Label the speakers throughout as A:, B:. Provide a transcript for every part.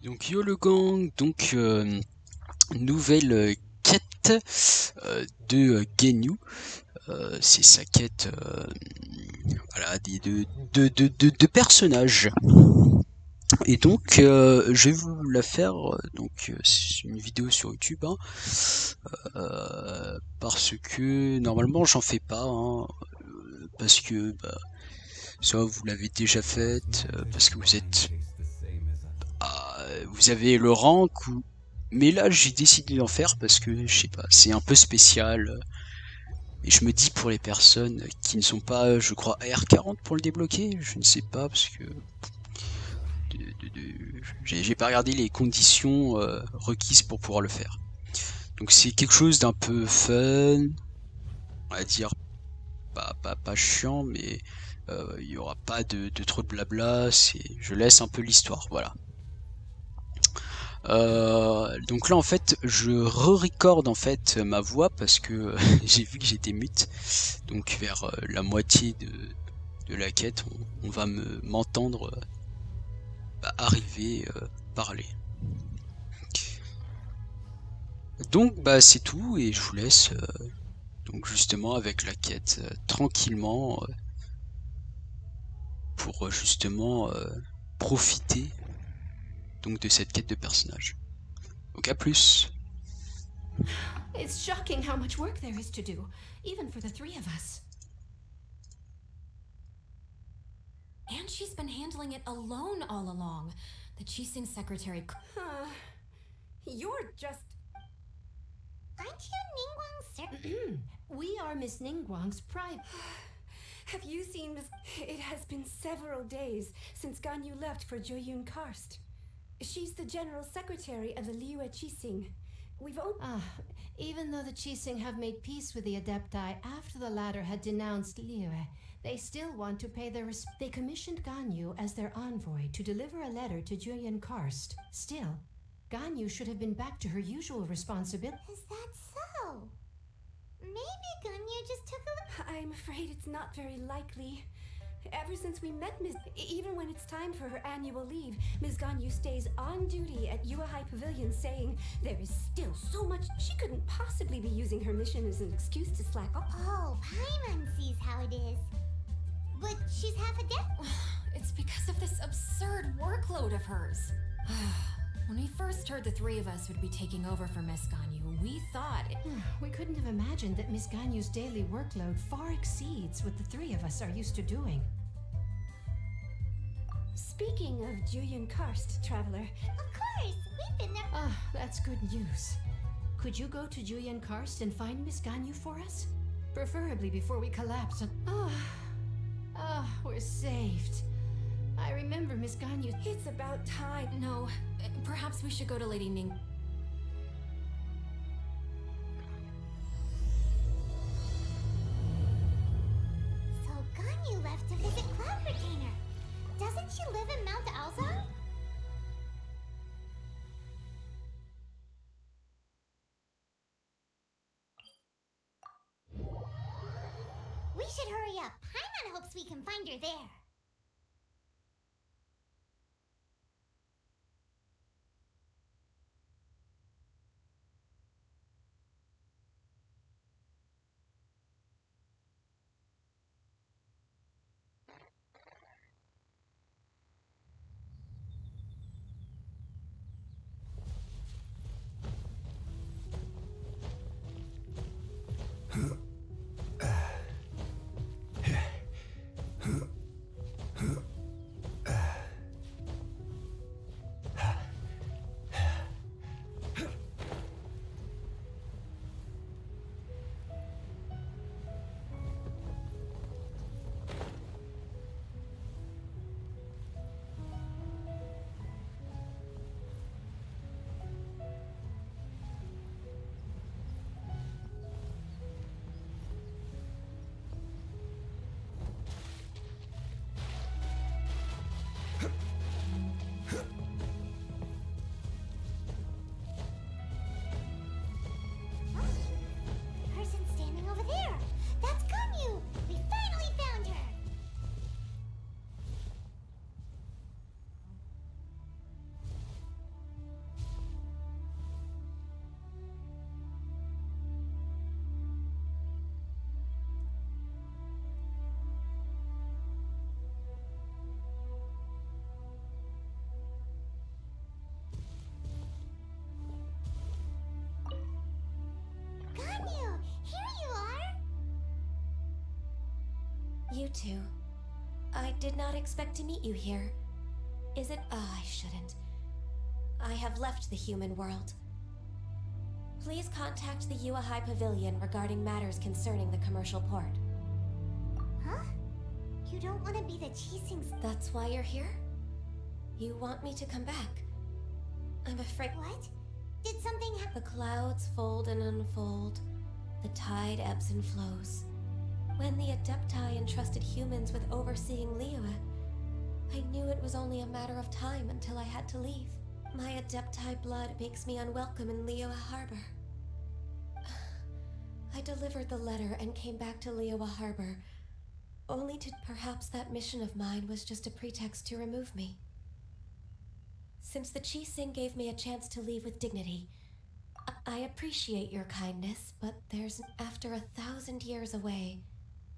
A: Donc yo le gang, donc nouvelle quête de Ganyu. C'est sa quête voilà, de personnages. Et donc je vais vous la faire, c'est une vidéo sur YouTube, hein, parce que normalement j'en fais pas, hein, parce que soit vous l'avez déjà faite, parce que vous avez le rank ou mais là j'ai décidé d'en faire parce que je sais pas, c'est un peu spécial et je me dis pour les personnes qui ne sont pas, je crois, R40 pour le débloquer, je ne sais pas parce que j'ai pas regardé les conditions requises pour pouvoir le faire. Donc c'est quelque chose d'un peu fun, on va dire pas chiant, mais il y aura pas de trop de blabla, je laisse un peu l'histoire, voilà. Donc là en fait je re-record en fait ma voix parce que j'ai vu que j'étais mute. Donc vers la moitié de la quête on va m'entendre arriver, parler. Donc c'est tout et je vous laisse donc justement avec la quête tranquillement pour justement profiter donc de cette quête de personnage. Donc à plus.
B: It's shocking how much work there is to do, even for the three of us. And she's been handling it alone all along. The Chising secretary. You're just.
C: Aren't you Ningguang's
B: We are Miss Ningguang's private. Have you seen Miss... It has been several days since Ganyu left for Joyun Karst. She's the general secretary of the Liue Chising. We've even though the Chising have made peace with the Adepti after the latter had denounced Liue, they still want to pay their They commissioned Ganyu as their envoy to deliver a letter to Joyun Karst. Still, Ganyu should have been back to her usual responsibility.
C: Is that so? Maybe Ganyu just took a...
B: I'm afraid it's not very likely. Ever since we met even when it's time for her annual leave, Ms. Ganyu stays on duty at Yuehai Pavilion saying there is still so much she couldn't possibly be using her mission as an excuse to slack off.
C: Oh, Paimon sees how it is. But she's half a debt.
D: It's because of this absurd workload of hers. When we first heard the three of us would be taking over for Miss Ganyu, we thought...
B: We couldn't have imagined that Miss Ganyu's daily workload far exceeds what the three of us are used to doing. Speaking of Joyun Karst, Traveler...
C: Of course, we've been there...
B: that's good news. Could you go to Joyun Karst and find Miss Ganyu for us? Preferably before we collapse and... we're saved. I remember Miss Ganyu. It's about time.
D: No, perhaps we should go to Lady Ning.
C: So Ganyu left to visit Cloud Retainer. Doesn't she live in Mount Alzar? We should hurry up. Paimon hopes we can find her there.
B: you two. I did not expect to meet you here. Is it? Oh, I shouldn't. I have left the human world. Please contact the Yua High Pavilion regarding matters concerning the commercial port.
C: Huh? You don't want to be the Chising's...
B: That's why you're here? You want me to come back? I'm afraid...
C: What? Did something happen?
B: The clouds fold and unfold. The tide ebbs and flows. When the Adepti entrusted humans with overseeing Liyue, I knew it was only a matter of time until I had to leave. My Adepti blood makes me unwelcome in Liyue Harbor. I delivered the letter and came back to Liyue Harbor, only to... Perhaps that mission of mine was just a pretext to remove me. Since the Chising gave me a chance to leave with dignity, I appreciate your kindness, but there's... After 1,000 years away,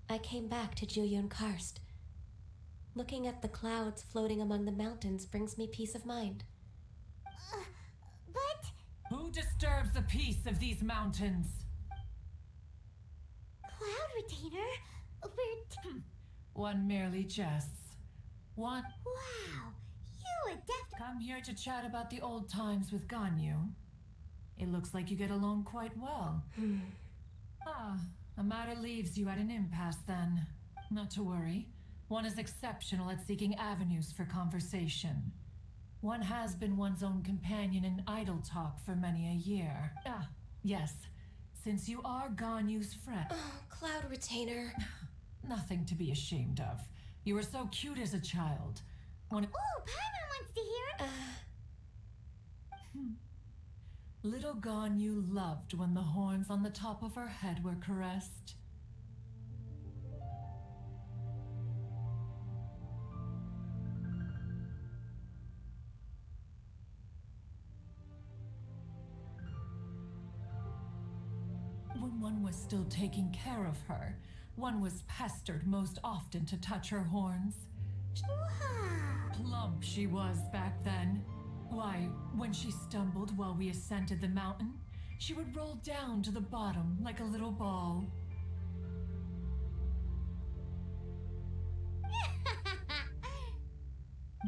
B: I came back to Jueyun Karst. Looking at the clouds floating among the mountains brings me peace of mind.
C: But...
E: Who disturbs the peace of these mountains?
C: Cloud Retainer? We're...
E: One merely jests. One...
C: Wow! You adept...
E: Come here to chat about the old times with Ganyu. It looks like you get along quite well. A matter leaves you at an impasse then. Not to worry. One is exceptional at seeking avenues for conversation. One has been one's own companion in idle talk for many a year. Ah, yes. Since you are Ganyu's friend...
B: Oh, Cloud Retainer.
E: Nothing to be ashamed of. You were so cute as a child. One...
C: Oh, Paimon wants to hear it!
E: Little Ganyu loved when the horns on the top of her head were caressed. When one was still taking care of her, one was pestered most often to touch her horns.
C: Wow!
E: Plump she was back then. Why, when she stumbled while we ascended the mountain, she would roll down to the bottom like a little ball.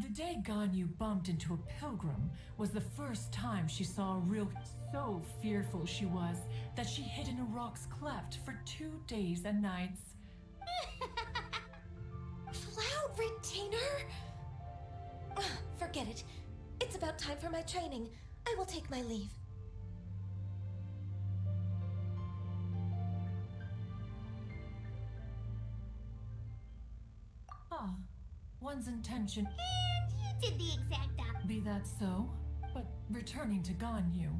E: The day Ganyu bumped into a pilgrim was the first time she saw a real... So fearful she was that she hid in a rock's cleft for 2 days and nights.
B: Cloud Retainer? Forget it. It's about time for my training. I will take my leave.
E: One's intention...
C: And you did the exact opposite.
E: Be that so, but returning to Ganyu,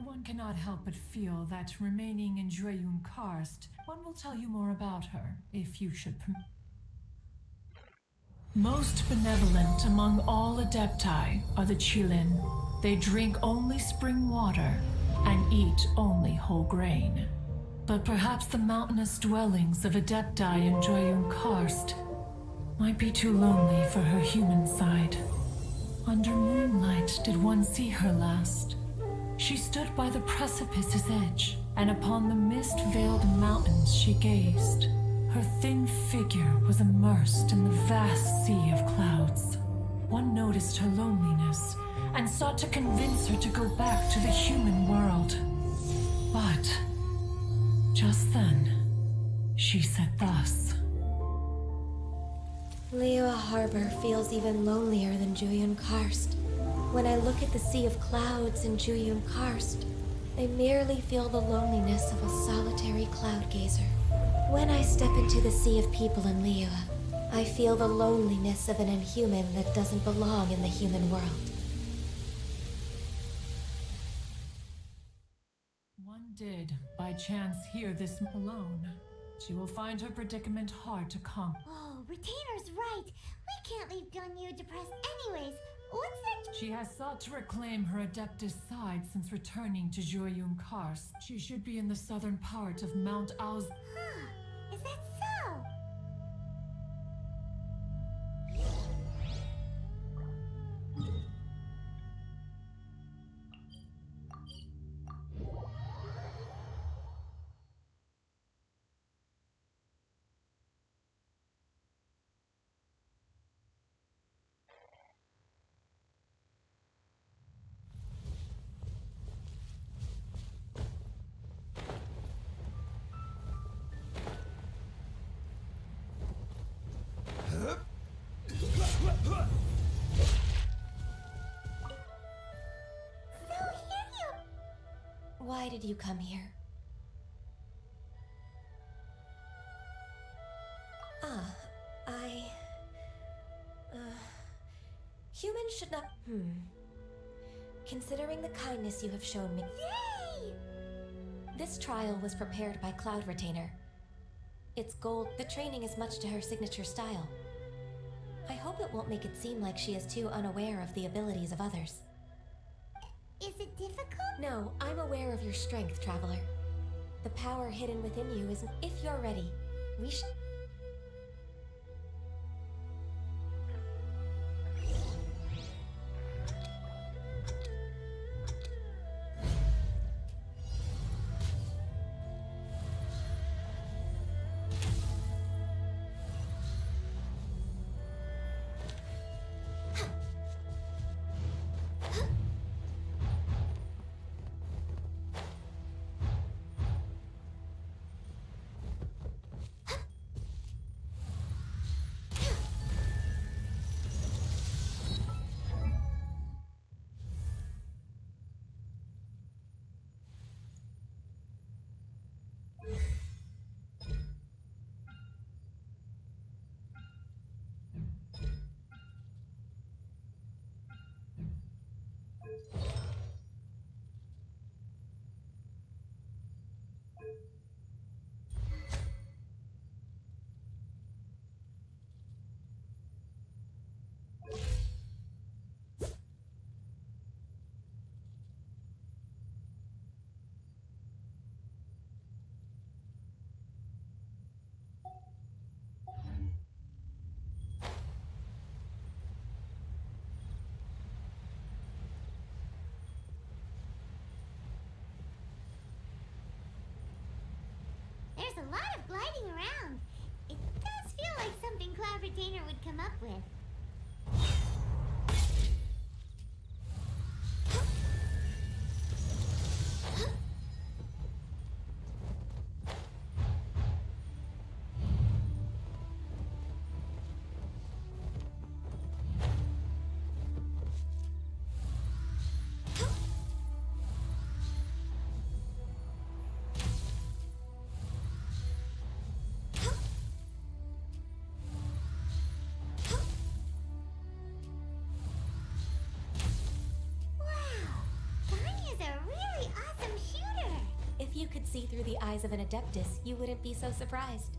E: one cannot help but feel that remaining in Jueyun Karst, one will tell you more about her, if you should Most benevolent among all Adepti are the Qilin. They drink only spring water and eat only whole grain. But perhaps the mountainous dwellings of Adepti in Jueyun Karst might be too lonely for her human side. Under moonlight did one see her last. She stood by the precipice's edge, and upon the mist-veiled mountains she gazed. Her thin figure was immersed in the vast sea of clouds. One noticed her loneliness, and sought to convince her to go back to the human world. But, just then, she said thus.
B: Liyue Harbor feels even lonelier than Jueyun Karst. When I look at the sea of clouds in Jueyun Karst, I merely feel the loneliness of a solitary cloud gazer. When I step into the sea of people in Liyue, I feel the loneliness of an inhuman that doesn't belong in the human world.
E: One did, by chance, hear this alone. She will find her predicament hard to conquer.
C: Oh, Retainer's right. We can't leave Ganyu depressed anyways. What's that?
E: She has sought to reclaim her Adeptus side since returning to Jueyun Karst. She should be in the southern part of Mount Aoz.
C: Huh. Is that so?
D: Why did you come here? Humans should not... Considering the kindness you have shown me...
C: Yay!
D: This trial was prepared by Cloud Retainer. Its goal... The training is much to her signature style. I hope it won't make it seem like she is too unaware of the abilities of others.
C: Is it difficult?
D: No, I'm aware of your strength, Traveler. The power hidden within you is... If you're ready, we should...
C: There's a lot of gliding around. It does feel like something Cloud Retainer would come up with.
D: If you could see through the eyes of an Adeptus, you wouldn't be so surprised.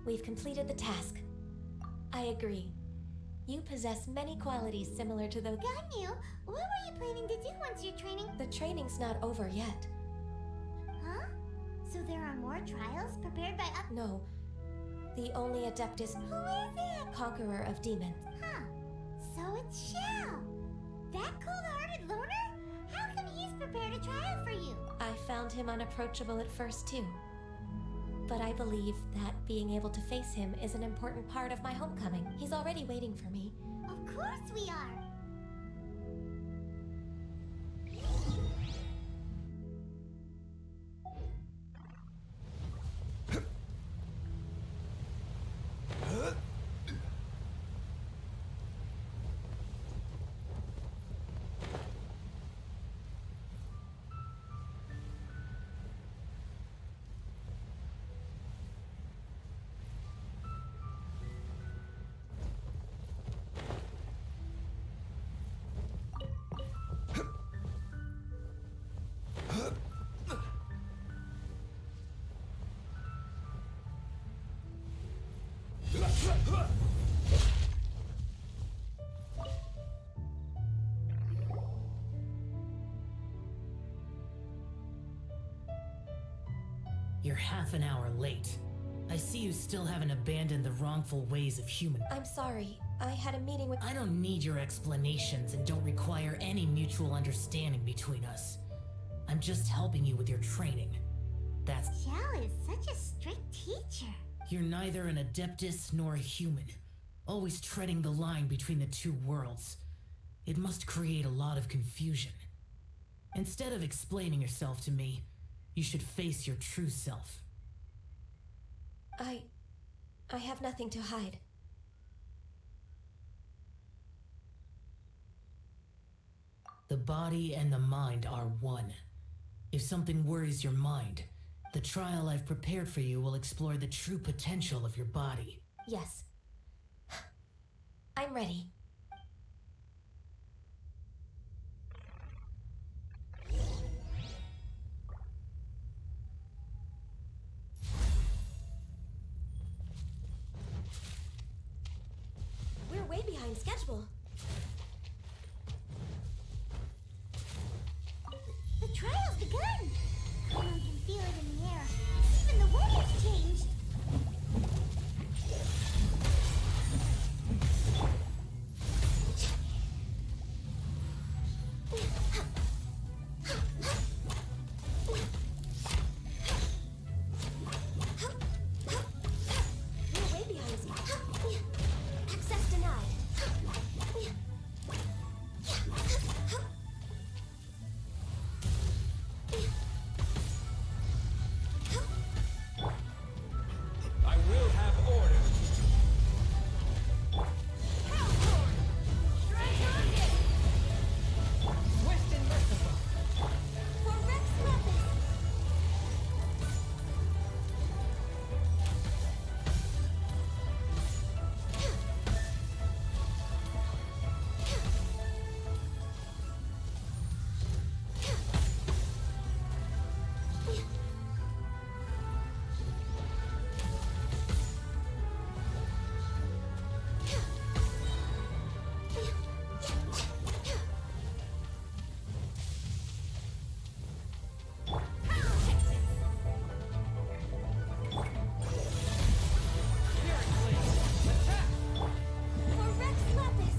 D: We've completed the task. I agree. You possess many qualities similar to the...
C: Ganyu, what were you planning to do once your training...
D: The training's not over yet.
C: Huh? So there are more trials prepared by up...
D: No. The only Adeptus...
C: Who is it?
D: Conqueror of demons.
C: Huh. So it's Shao. That cold-hearted loner? How come he's prepared a trial for you?
D: I found him unapproachable at first, too. But I believe that being able to face him is an important part of my homecoming. He's already waiting for me.
C: Of course we are.
F: you're half an hour late. I see you still haven't abandoned the wrongful ways of human.
D: I'm sorry. I had a meeting with.
F: I don't need your explanations and don't require any mutual understanding between us. I'm just helping you with your training. That's.
C: Xiao is such a strict teacher.
F: You're neither an adeptus nor a human, always treading the line between the two worlds. It must create a lot of confusion. Instead of explaining yourself to me, you should face your true self.
D: I have nothing to hide.
F: The body and the mind are one. If something worries your mind, the trial I've prepared for you will explore the true potential of your body.
D: Yes. I'm ready. We're way behind schedule.
C: The trial's begun! I can feel it in the air. Even the weather's changed.
D: We're way behind schedule. Access denied.
G: I will have order. Swift and merciful.
C: For Rex Lepus! For Rex Lepus!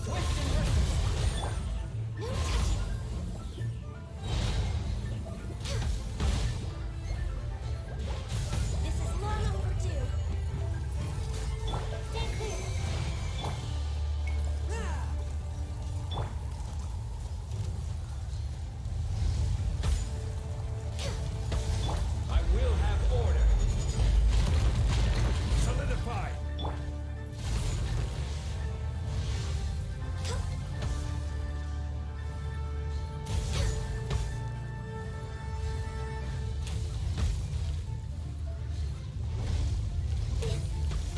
G: Swift and merciful.
C: No touching!
D: This is long overdue.
C: Stay clear!
G: I will have order. Solidify.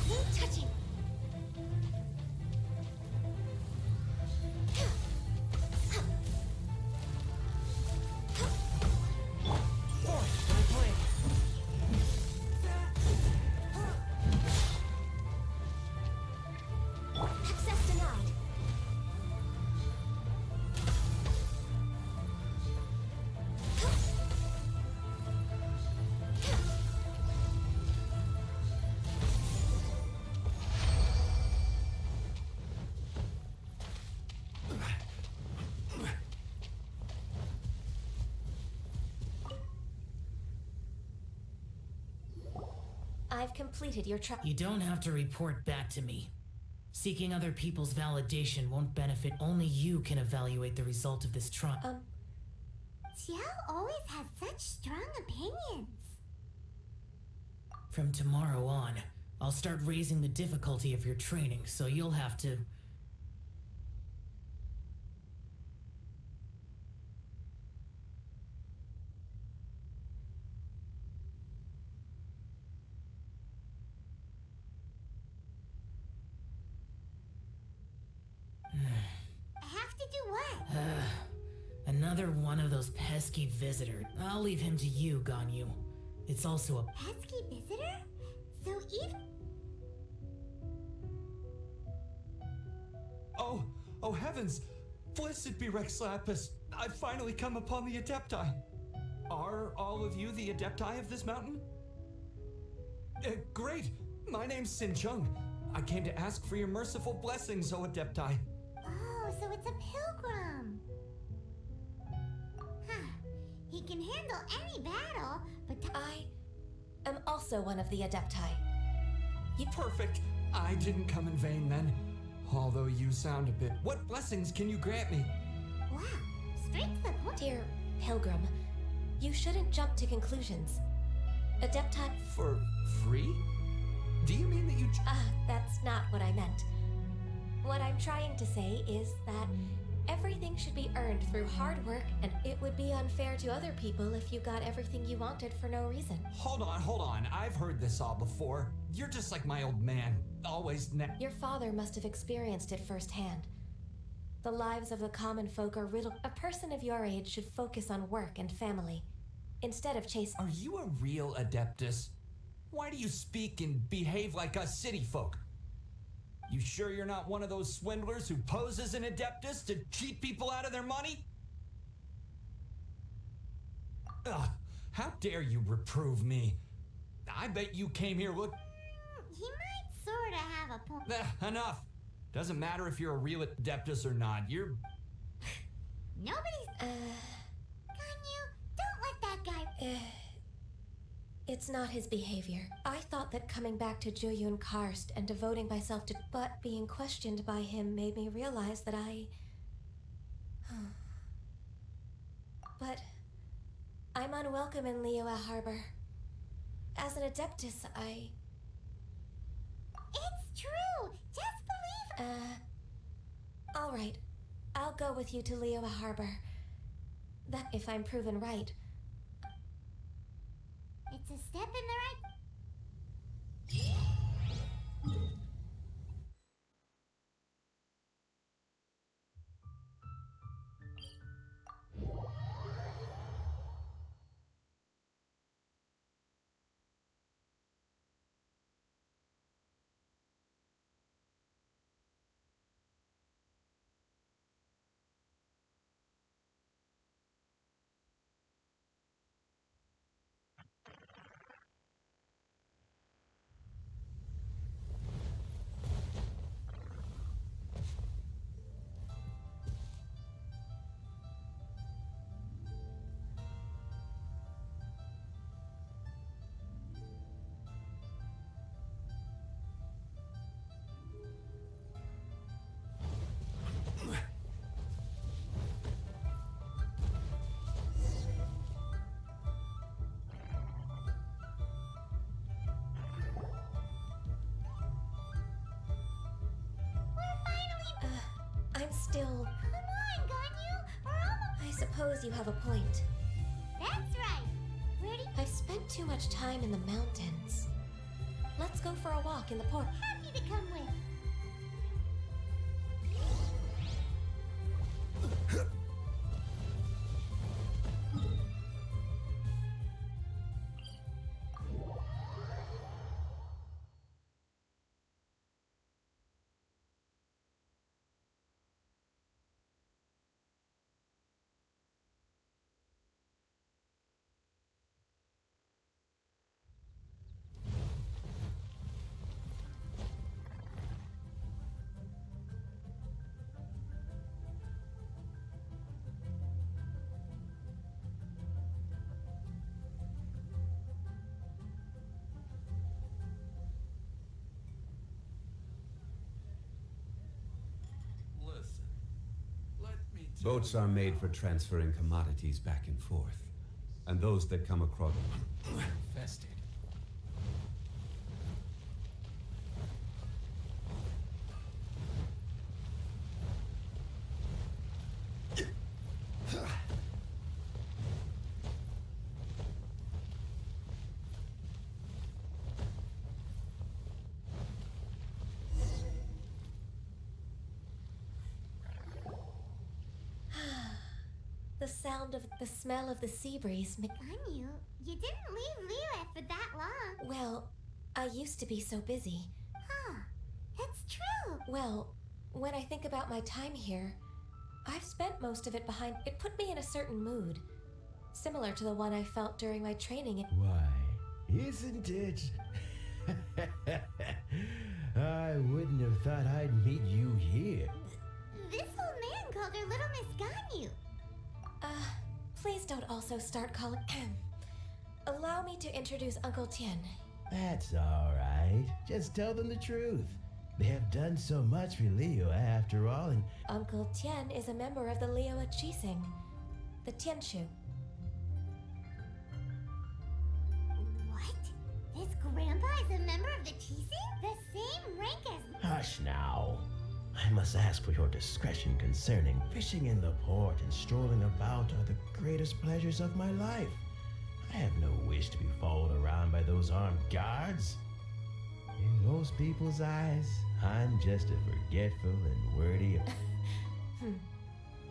C: No touching!
G: Force my blade.
D: Access denied. I've completed your trial.
F: You don't have to report back to me. Seeking other people's validation won't benefit. Only you can evaluate the result of this trial.
C: Xiao always has such strong opinions.
F: From tomorrow on, I'll start raising the difficulty of your training, so you'll have to.
C: To do what?
F: Another one of those pesky visitors. I'll leave him to you, Ganyu. It's also a
C: Pesky visitor? So even...
H: Oh heavens! Blessed be Rex Lapis! I've finally come upon the Adepti! Are all of you the Adepti of this mountain? Great! My name's Sin Chung. I came to ask for your merciful blessings, O Adepti.
C: Oh, so it's a pilgrim. Huh. He can handle any battle, but...
D: I am also one of the Adepti.
H: Perfect! I didn't come in vain then. Although you sound a bit... What blessings can you grant me?
C: Wow, straight to the point.
D: Dear Pilgrim, you shouldn't jump to conclusions. Adepti...
H: For free? Do you mean that you...
D: That's not what I meant. What I'm trying to say is that everything should be earned through hard work, and it would be unfair to other people if you got everything you wanted for no reason.
H: Hold on. I've heard this all before. You're just like my old man. Always
D: Your father must have experienced it firsthand. The lives of the common folk are riddled. A person of your age should focus on work and family, instead of chasing...
H: Are you a real Adeptus? Why do you speak and behave like us city folk? You sure you're not one of those swindlers who pose as an Adeptus to cheat people out of their money? Ugh, how dare you reprove me? I bet you came here look...
C: He might sorta have a point.
H: Enough. Doesn't matter if you're a real Adeptus or not. You're...
C: Nobody's... Ganyu, don't let that guy...
D: It's not his behavior. I thought that coming back to Joyun Karst and devoting myself to... But being questioned by him made me realize that I... But... I'm unwelcome in Liyue Harbor. As an Adeptus, I...
C: It's true! Just believe...
D: Alright. I'll go with you to Liyue Harbor. That if I'm proven right.
C: It's a step in the right...
D: I'm still...
C: Come on, Ganyu! We're almost...
D: I suppose you have a point.
C: That's right! Where do you...
D: I've spent too much time in the mountains. Let's go for a walk in the port.
C: Happy to come with.
I: Boats are made for transferring commodities back and forth, and those that come across
H: Infested.
D: The sound of the smell of the sea breeze.
C: Ganyu, you didn't leave Liyue for that long.
D: Well, I used to be so busy.
C: Huh, that's true.
D: Well, when I think about my time here, I've spent most of it behind. It put me in a certain mood, similar to the one I felt during my training.
J: Why, isn't it? I wouldn't have thought I'd meet you here.
C: This old man called her Little Miss Ganyu.
D: Please don't also start calling. Allow me to introduce Uncle Tien.
J: That's all right. Just tell them the truth. They have done so much for Liyue after all, and
D: Uncle Tien is a member of the Liyue Qixing, the Tianshu.
C: What? This grandpa is a member of the Qixing? The same rank as...
J: hush now. I must ask for your discretion concerning fishing in the port and strolling about are the greatest pleasures of my life. I have no wish to be followed around by those armed guards. In most people's eyes, I'm just a forgetful and wordy...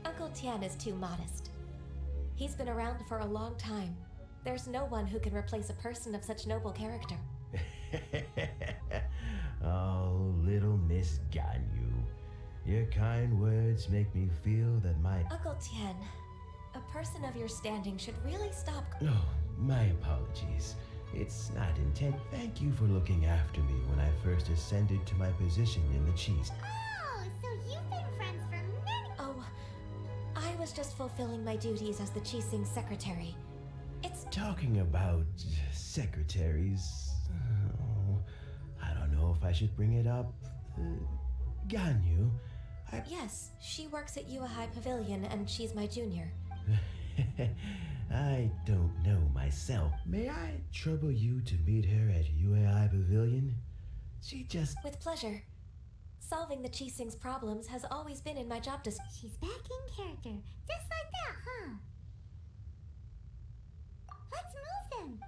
D: Uncle Tien is too modest. He's been around for a long time. There's no one who can replace a person of such noble character.
J: Oh, little Miss Ganyu. Your kind words make me feel that my...
D: Uncle Tien, a person of your standing should really stop...
J: Oh, my apologies. It's not intent. Thank you for looking after me when I first ascended to my position in the cheese.
C: Oh, so you've been friends for many...
D: Oh, I was just fulfilling my duties as the Qixing secretary. It's...
J: Talking about secretaries... Oh, I don't know if I should bring it up. Ganyu,
D: Yes, she works at Yuehai Pavilion and she's my junior.
J: I don't know myself. May I trouble you to meet her at Yuehai Pavilion? She just...
D: With pleasure. Solving the Qixing's problems has always been in my job description.
C: She's back in character. Just like that, huh? Let's move then.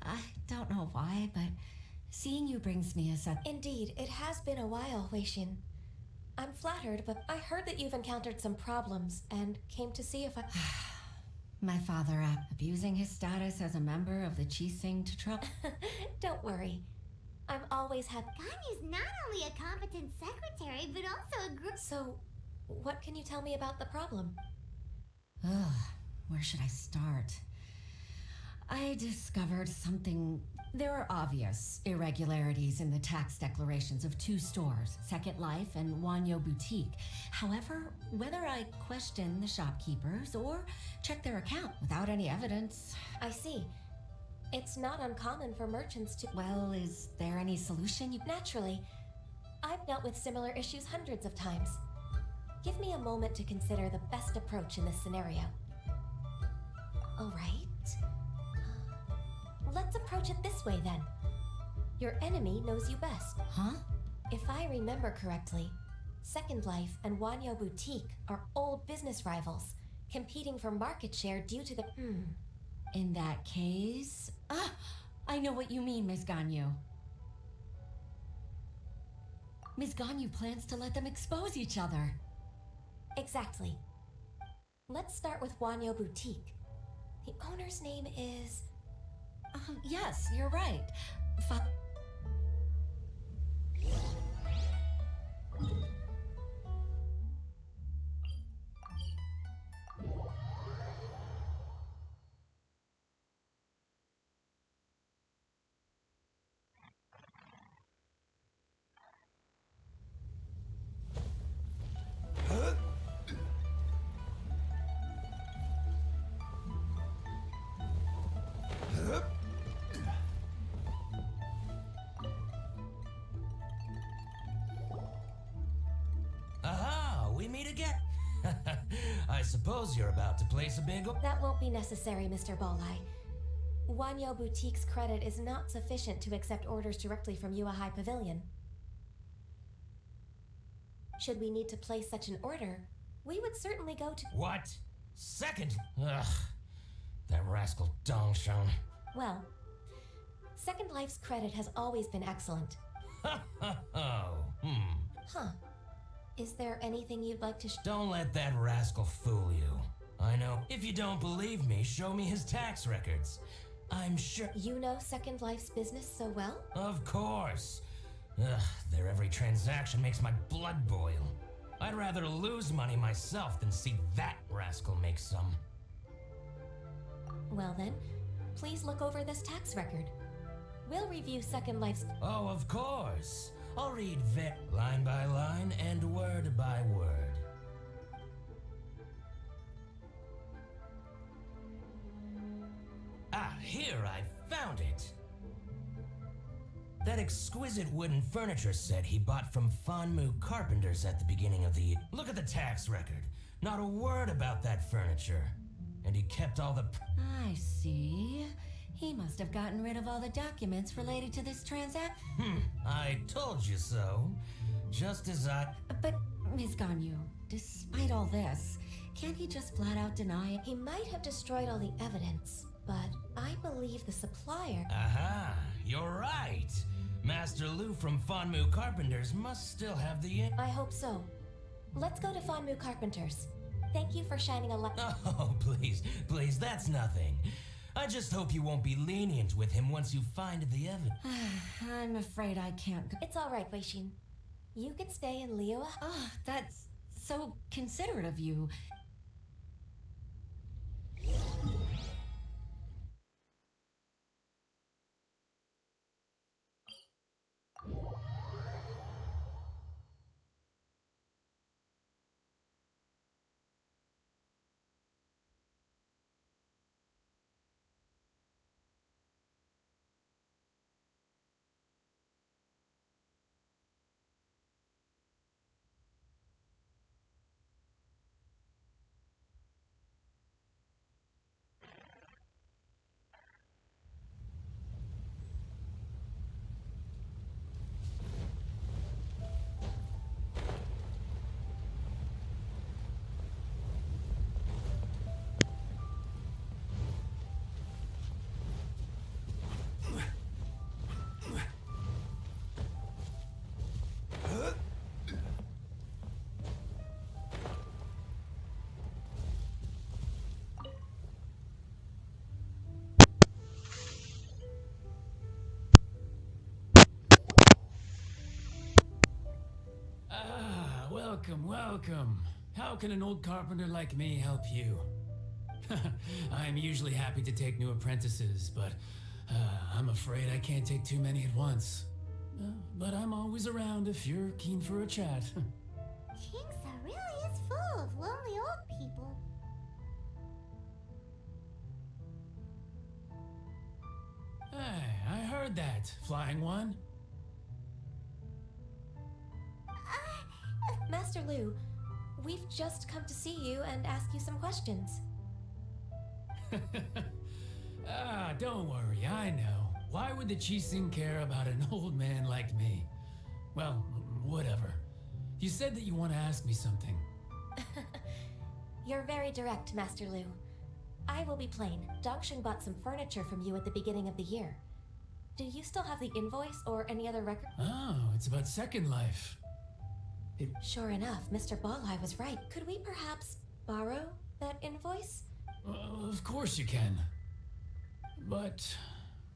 K: I don't know why, but seeing you brings me a sense.
D: Indeed, it has been a while, Weishin. I'm flattered, but I heard that you've encountered some problems and came to see if I...
K: My father abusing his status as a member of the Qixing to trouble.
D: Don't worry. I'm always happy.
C: Ganyu's not only a competent secretary, but also a group...
D: So, what can you tell me about the problem?
K: Ugh, where should I start? I discovered something. There are obvious irregularities in the tax declarations of two stores, Second Life and Wanyo Boutique. However, whether I question the shopkeepers or check their account without any evidence...
D: I see. It's not uncommon for merchants to...
K: Well, is there any solution you...
D: Naturally. I've dealt with similar issues hundreds of times. Give me a moment to consider the best approach in this scenario. All right. Let's approach it this way then. Your enemy knows you best.
K: Huh?
D: If I remember correctly, Second Life and Wanyo Boutique are old business rivals, competing for market share due to the...
K: In that case... I know what you mean, Ms. Ganyu. Ms. Ganyu plans to let them expose each other.
D: Exactly. Let's start with Wanyo Boutique. The owner's name is...
K: Yes, you're right.
L: I suppose you're about to place a big...
D: That won't be necessary, Mr. Bolai. Wanyo Boutique's credit is not sufficient to accept orders directly from Yua High Pavilion. Should we need to place such an order, we would certainly go to...
L: What? Second? Ugh. That rascal Dongsheng.
D: Well, Second Life's credit has always been excellent. Huh. Is there anything you'd like to
L: Don't let that rascal fool you. I know. If you don't believe me, show me his tax records. I'm sure...
D: You know Second Life's business so well?
L: Of course. Ugh, their every transaction makes my blood boil. I'd rather lose money myself than see that rascal make some.
D: Well then, please look over this tax record. We'll review Second Life's...
L: Oh, of course. I'll read line by line and word by word. Ah, here, I found it. That exquisite wooden furniture set he bought from Fanmu Carpenters at the beginning of the year. Look at the tax record. Not a word about that furniture. And he kept all the...
K: I see. He must have gotten rid of all the documents related to this transaction.
L: I told you so. Just as I...
K: But, Ms. Ganyu, despite all this, can't he just flat out deny it?
D: He might have destroyed all the evidence, but I believe the supplier...
L: Aha, you're right. Master Lu from Fanmu Carpenters must still have the...
D: I hope so. Let's go to Fanmu Carpenters. Thank you for shining a light...
L: Oh, please, that's nothing. I just hope you won't be lenient with him once you find the evidence.
K: I'm afraid I can't go.
D: It's all right, Wei-Shin. You can stay in Liyue.
K: Oh, that's so considerate of you.
M: Welcome. How can an old carpenter like me help you? I'm usually happy to take new apprentices, but I'm afraid I can't take too many at once. But I'm always around if you're keen for a chat.
C: Kingsa really is full of lonely old people.
M: Hey, I heard that, Flying One.
D: Master Lu, we've just come to see you and ask you some questions.
M: Don't worry, I know. Why would the Qixing care about an old man like me? Well, whatever. You said that you want to ask me something.
D: You're very direct, Master Lu. I will be plain. Dongsheng bought some furniture from you at the beginning of the year. Do you still have the invoice or any other record?
M: Oh, it's about Second Life.
D: Sure enough, Mr. Balhai was right. Could we perhaps borrow that invoice?
M: Of course you can. But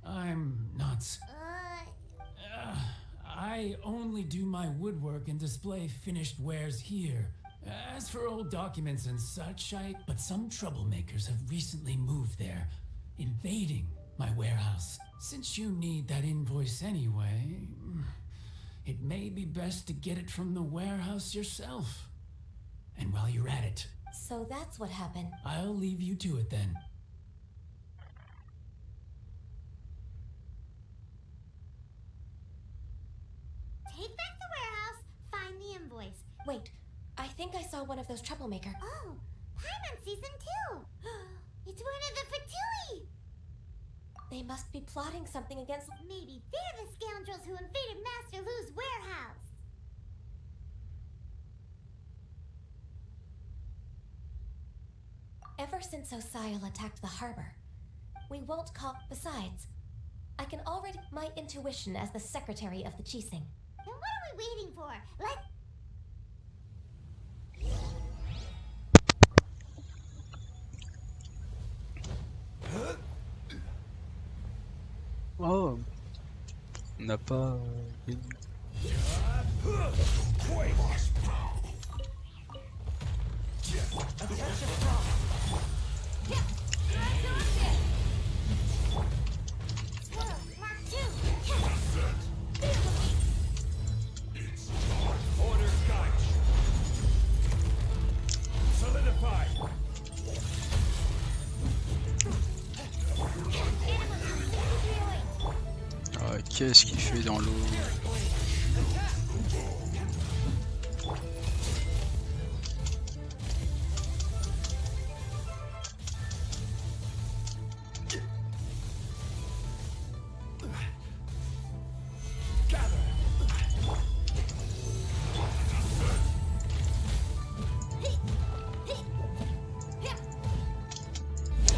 M: I'm not. I only do my woodwork and display finished wares here. As for old documents and such, but some troublemakers have recently moved there, invading my warehouse. Since you need that invoice anyway, it may be best to get it from the warehouse yourself. And while you're at it...
D: So that's what happened.
M: I'll leave you to it then.
C: Take back the warehouse, find the invoice.
D: Wait, I think I saw one of those troublemakers.
C: Oh, Paimon sees them too. It's one of the Fatui.
D: They must be plotting something against...
C: Maybe they're the scoundrels who invaded Master Lu's warehouse.
D: Ever since Osial attacked the harbor, we won't call... Besides, I can already... My intuition as the secretary of the Qixing.
C: Then what are we waiting for? Let's...
A: Oh, on n'a pas...
G: Order guide. Solidify.
A: Ah, qu'est-ce qu'il fait dans l'eau?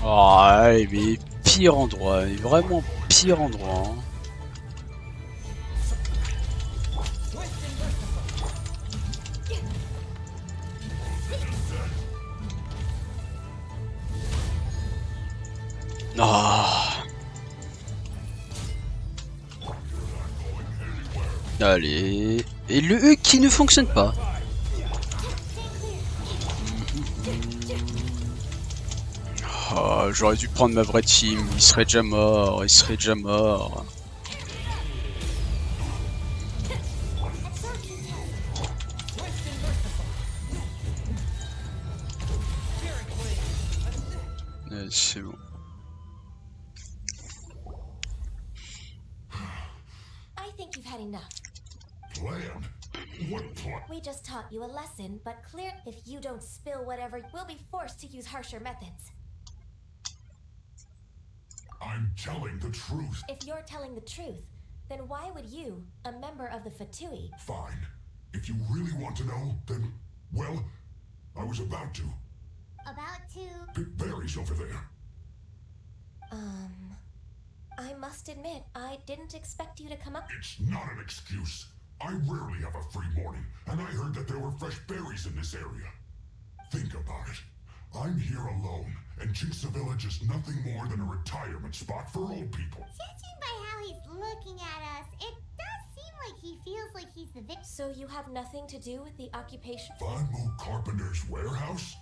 A: Ah, mais pire endroit, vraiment pire endroit. Hein. Ah. Allez, et le E qui ne fonctionne pas. Oh, j'aurais dû prendre ma vraie team, il serait déjà mort, il serait déjà mort. C'est bon.
D: I think you've had enough.
N: Plan? What plan?
D: We just taught you a lesson, but clear if you don't spill whatever, we'll be forced to use harsher methods.
N: I'm telling the truth.
D: If you're telling the truth, then why would you, a member of the Fatui...
N: Fine. If you really want to know, then, well, I was about to.
C: About to...
N: Pick berries over there.
D: I must admit, I didn't expect you to come up...
N: It's not an excuse. I rarely have a free morning, and I heard that there were fresh berries in this area. Think about it. I'm here alone, and Qingsa Village is nothing more than a retirement spot for old people.
C: Judging by how he's looking at us, it does seem like he feels like he's the victim.
D: So you have nothing to do with the occupation?
N: Fanmu Carpenter's warehouse?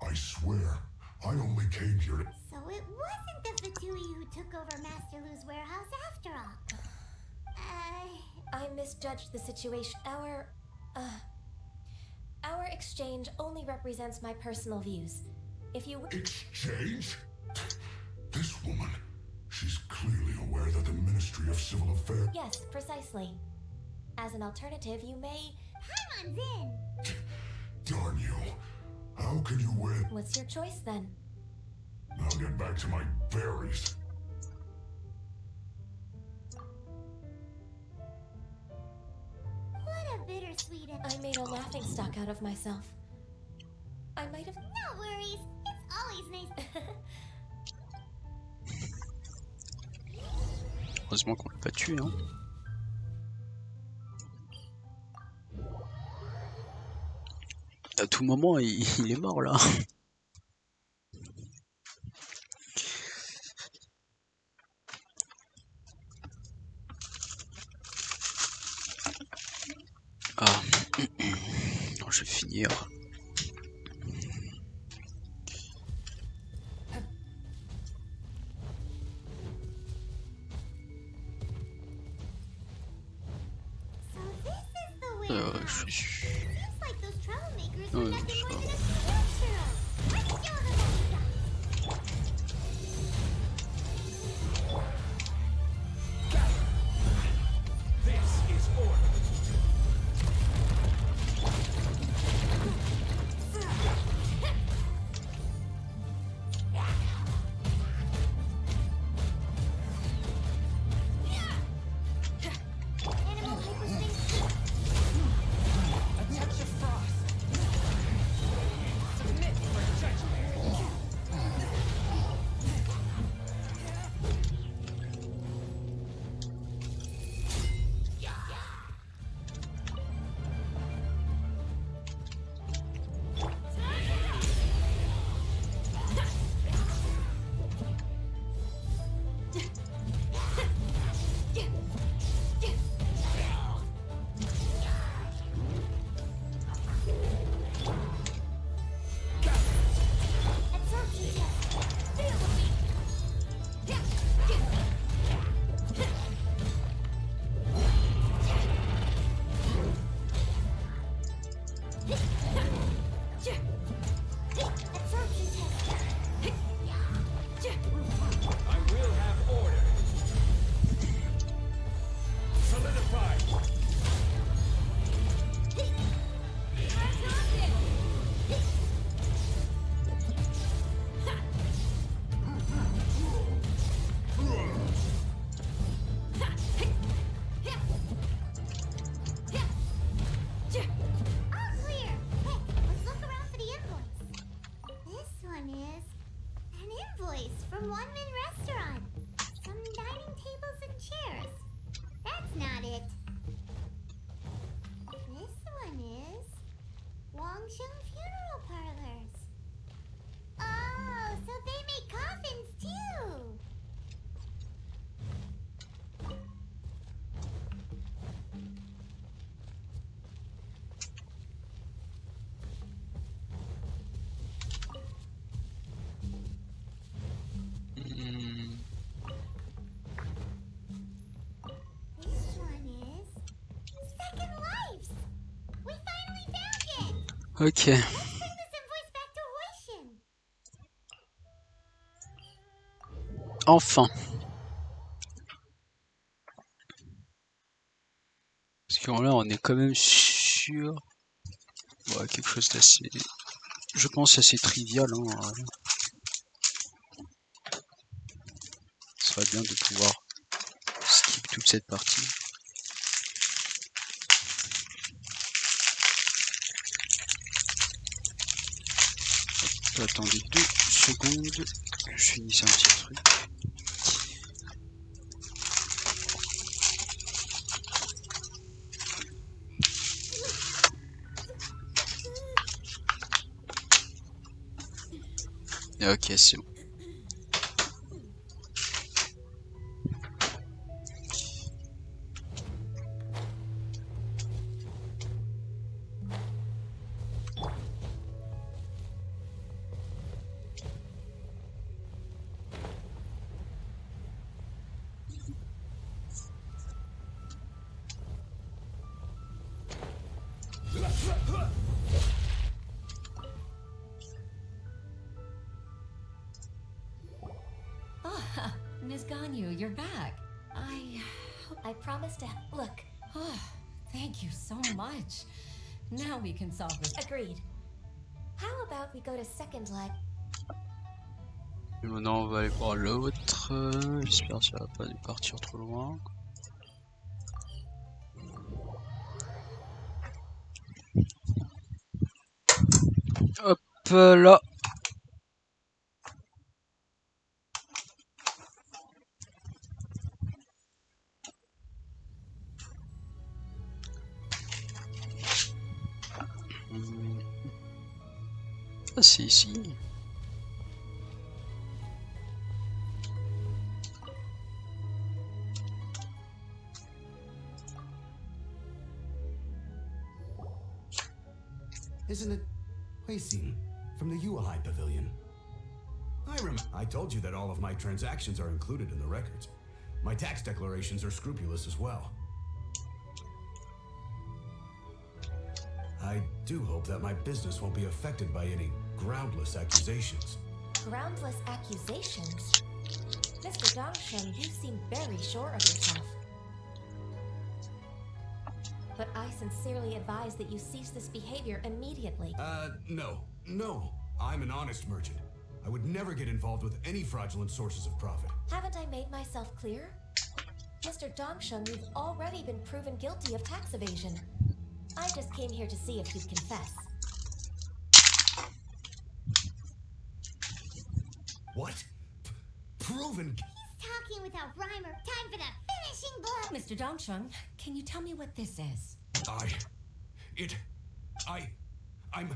N: I swear, I only came here to...
C: So it wasn't the Fatui who took over Master Lu's warehouse after all.
D: I misjudged the situation. Our exchange only represents my personal views. If you...
N: Exchange? This woman, she's clearly aware that the Ministry of Civil Affairs...
D: Yes, precisely. As an alternative, you may...
C: Paimon's in!
N: Darn you. How can you wear...
D: What's your choice, then?
N: I'll get back to my berries.
C: What a bittersweet...
D: I made a laughingstock out of myself. I might have...
C: No worries. It's always nice...
A: Heureusement qu'on l'a pas tué, hein. À tout moment, il est mort là. Ah, non, je vais finir. Je suis... Non, ok. Enfin. Parce que là, on est quand même sur ouais, quelque chose d'assez, je pense, assez trivial. Hein. Ce serait bien de pouvoir skip toute cette partie. Attendez 2 secondes, je finisse un petit truc. Ok, c'est bon.
K: Miss Ganyu, you're back.
D: I promised to look.
K: Oh, thank you so much. Now we can solve this.
D: Agreed. How about we go to second leg?
A: Et maintenant on va aller voir l'autre. J'espère que ça va pas nous partir trop loin. Hop là. Ah, c'est ici.
O: Isn't it Huixing from the Yuehai Pavilion? I told you that all of my transactions are included in the records. My tax declarations are scrupulous as well. I do hope that my business won't be affected by any groundless accusations.
D: Groundless accusations? Mr. Dongsheng, you seem very sure of yourself. But I sincerely advise that you cease this behavior immediately.
O: No. I'm an honest merchant. I would never get involved with any fraudulent sources of profit.
D: Haven't I made myself clear? Mr. Dongsheng, you've already been proven guilty of tax evasion. I just came here to see if you'd confess.
O: What? Proven?
C: He's talking without rhyme or time for the finishing blow.
K: Mr. Dongsheng, can you tell me what this is?
O: I'm...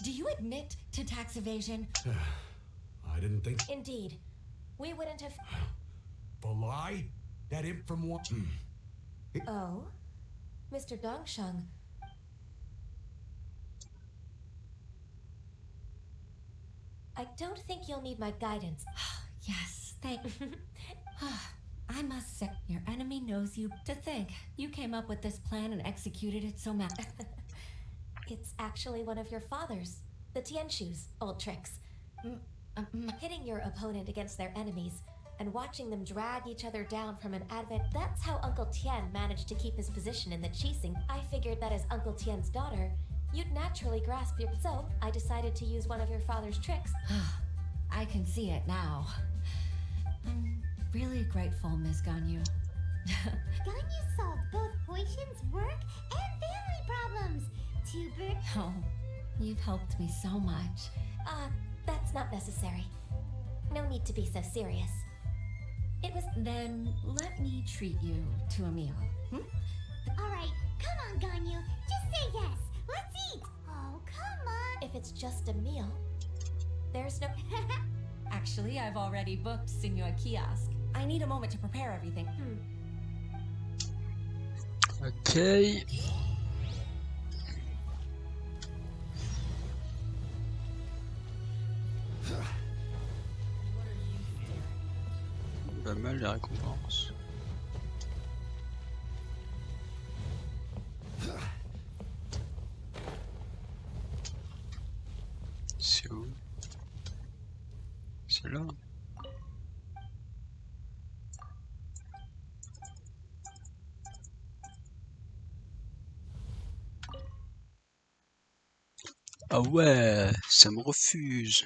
K: Do you admit to tax evasion?
O: I didn't think...
D: Indeed. We wouldn't have...
O: The lie? That imp from what?
D: Oh? Mr. Dongsheng... I don't think you'll need my guidance.
K: Yes, thank you. I must say, your enemy knows you. To think, you came up with this plan and executed it so
D: It's actually one of your father's, the Tianshu's old tricks. Hitting your opponent against their enemies and watching them drag each other down from an advent. That's how Uncle Tian managed to keep his position in the Qixing. I figured that as Uncle Tian's daughter, you'd naturally grasp your... So, I decided to use one of your father's tricks.
K: I can see it now. I'm really grateful, Miss Ganyu.
C: Ganyu solved both Huixin's work and family problems.
K: Oh, you've helped me so much.
D: That's not necessary. No need to be so serious. It was...
K: Then let me treat you to a meal.
C: Alright, come on, Ganyu. Just say yes. Let's eat. Oh, come on.
D: If it's just a meal, there's no...
K: Actually, I've already booked Senor Kiosk. I need a moment to prepare everything.
A: Okay. Pas mal les récompenses. C'est où? C'est là. Ah ouais, ça me refuse.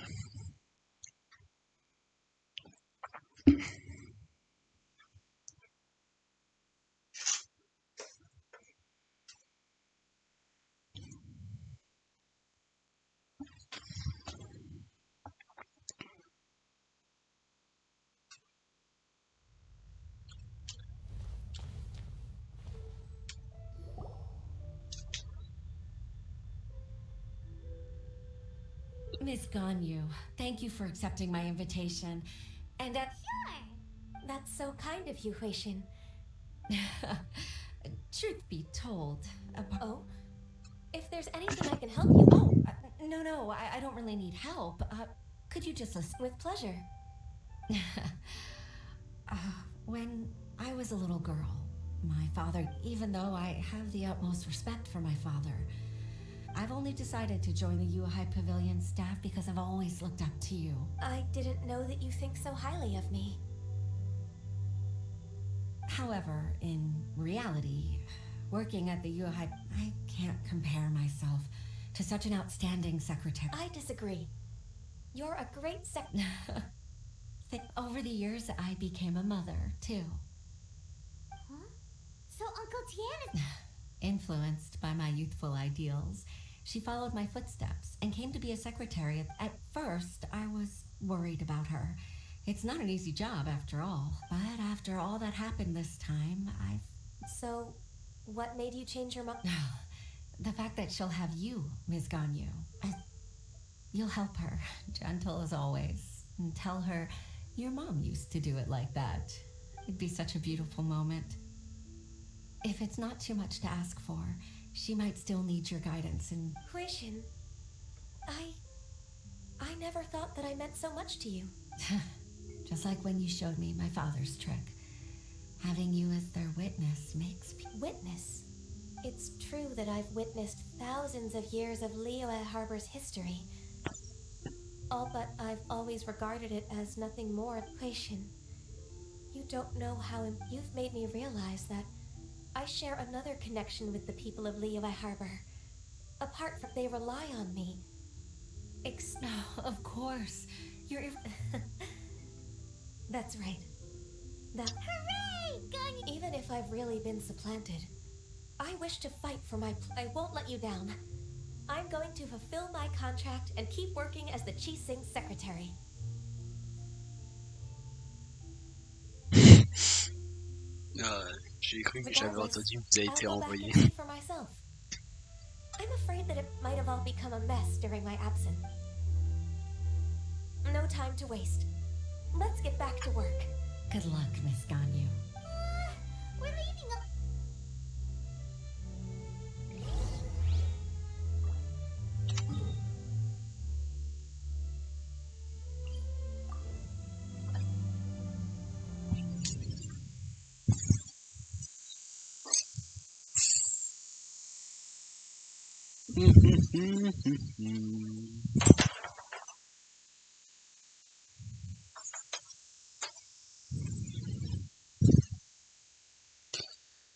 K: Miss Ganyu, thank you for accepting my invitation. And
C: Sure.
D: That's so kind of you, Huixin.
K: Truth be told...
D: Oh? If there's anything I can help you...
K: Oh! No, I don't really need help. Could you just listen?
D: With pleasure.
K: When I was a little girl, my father... Even though I have the utmost respect for my father, I've only decided to join the Yuehai Pavilion staff because I've always looked up to you.
D: I didn't know that you think so highly of me.
K: However, in reality, working at the UHI, I can't compare myself to such an outstanding secretary.
D: I disagree. You're a great
K: Over the years, I became a mother, too.
C: Huh? So Uncle Tien is...
K: Influenced by my youthful ideals, she followed my footsteps and came to be a secretary. At first, I was worried about her. It's not an easy job, after all. But after all that happened this time,
D: So, what made you change your mind?
K: The fact that she'll have you, Ms. Ganyu. You'll help her, gentle as always, and tell her your mom used to do it like that. It'd be such a beautiful moment. If it's not too much to ask for, she might still need your guidance and...
D: Huishin, I never thought that I meant so much to you.
K: Just like when you showed me my father's trick. Having you as their witness makes...
D: Witness? It's true that I've witnessed thousands of years of Liyue Harbor's history. All but I've always regarded it as nothing more. Huishin, you don't know how you've made me realize that I share another connection with the people of Liyue Harbor. Apart from they rely on me.
K: Of course. You're...
D: That's right.
C: Hooray! Ganyu!
D: Even if I've really been supplanted, I wish to fight for my... I won't let you down. I'm going to fulfill my contract and keep working as the Qixing secretary.
A: J'ai cru que j'avais entendu que vous avez été renvoyé.
D: For myself. I'm afraid that it might have all become a mess during my absence. No time to waste. Let's get back to work.
K: Good luck, Miss Ganyu.
C: We're leaving a...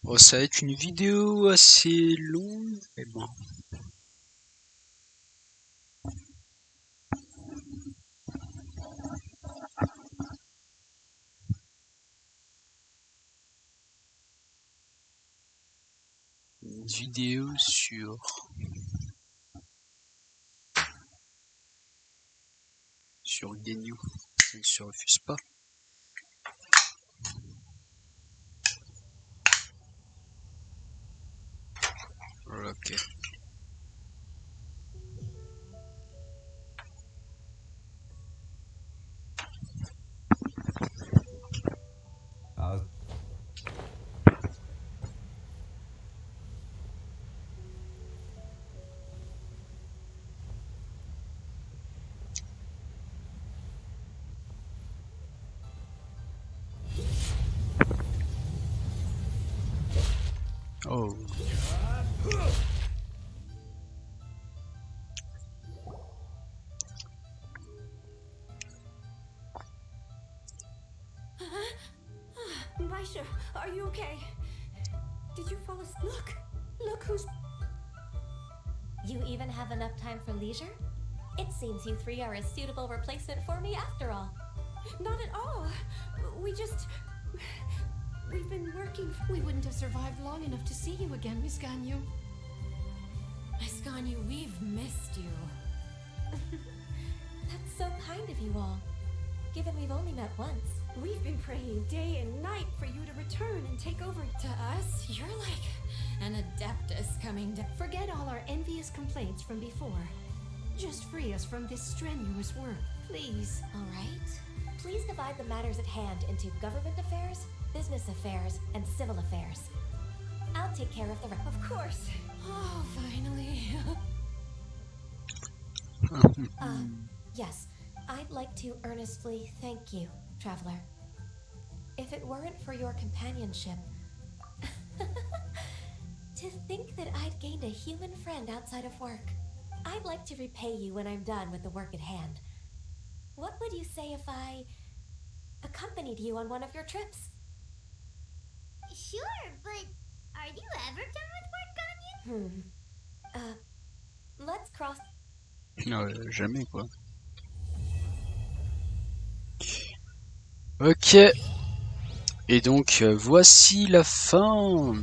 A: Bon, ça va être une vidéo assez longue, mais bon. Une vidéo sur Ganyu, elle se refuse pas. Ok. Oh.
B: Baisha, are you okay? Did you fall asleep? Look who's...
D: You even have enough time for leisure? It seems you three are a suitable replacement for me after all.
B: Not at all. We've been working. We wouldn't have survived long enough to see you again, Miss Ganyu. Miss Ganyu, we've missed you.
D: That's so kind of you all, given we've only met once.
B: We've been praying day and night for you to return and take over. To us, you're like an adeptus coming to... Forget all our envious complaints from before. Just free us from this strenuous work, please.
D: All right. Please divide the matters at hand into government affairs, business affairs, and civil affairs. I'll take care of the rest.
B: Of course. Oh, finally.
D: Yes. I'd like to earnestly thank you, Traveler. If it weren't for your companionship... To think that I'd gained a human friend outside of work. I'd like to repay you when I'm done with the work at hand. What would you say if I accompanied you on one of your trips?
C: Sure, but are you ever done with work, Ganyu?
D: Let's cross.
A: Non, jamais quoi. Ok. Et donc voici la fin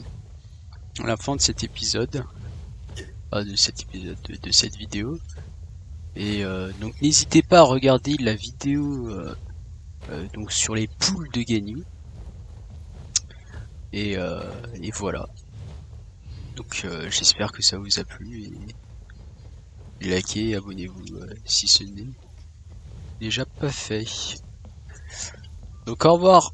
A: de cet épisode. De cet épisode, de cette vidéo. Et donc n'hésitez pas à regarder la vidéo donc sur les poules de Ganyu. Et voilà. Donc j'espère que ça vous a plu. Et likez, abonnez-vous si ce n'est déjà pas fait. Donc au revoir.